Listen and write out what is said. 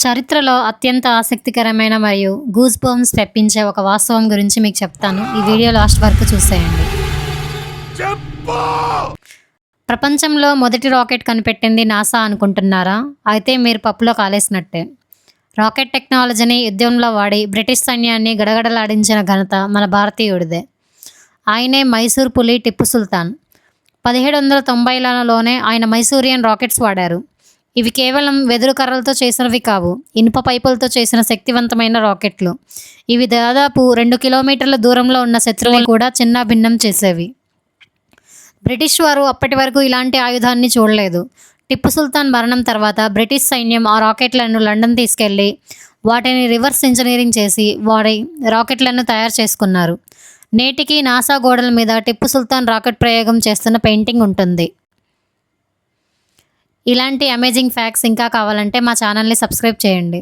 చరిత్రలో అత్యంత ఆసక్తికరమైన మరియు గూస్ బంప్స్ తెప్పించే ఒక వాస్తవం గురించి మీకు చెప్తాను. ఈ వీడియో లాస్ట్ వరకు చూసేయండి. ప్రపంచంలో మొదటి రాకెట్ కనిపెట్టింది నాసా అనుకుంటున్నారా? అయితే మీరు పప్పులో కాలేసినట్టే. రాకెట్ టెక్నాలజీని యుద్ధంలో వాడి బ్రిటిష్ సైన్యాన్ని గడగడలాడించిన ఘనత మన భారతీయుడిదే. ఆయనే మైసూర్ పులి టిప్పు సుల్తాన్. 1790లలోనే ఆయన మైసూరియన్ రాకెట్స్ వాడారు. ఇవి కేవలం వెదురు కర్రలతో చేసినవి కావు, ఇనుప పైపులతో చేసిన శక్తివంతమైన రాకెట్లు. ఇవి దాదాపు 2 కిలోమీటర్ల దూరంలో ఉన్న శత్రువులు కూడా చిన్నాభిన్నం చేసేవి. బ్రిటిష్ వారు అప్పటి వరకు ఇలాంటి ఆయుధాన్ని చూడలేదు. టిప్పు సుల్తాన్ మరణం తర్వాత బ్రిటిష్ సైన్యం ఆ రాకెట్లను లండన్ తీసుకెళ్లి వాటిని రివర్స్ ఇంజనీరింగ్ చేసి వారి రాకెట్లను తయారు చేసుకున్నారు. నేటికి నాసా గోడల మీద టిప్పు సుల్తాన్ రాకెట్ ప్రయోగం చేస్తున్న పెయింటింగ్ ఉంటుంది. ఇలాంటి అమేజింగ్ ఫ్యాక్ట్స్ ఇంకా కావాలంటే మా ఛానల్ని సబ్స్క్రైబ్ చేయండి.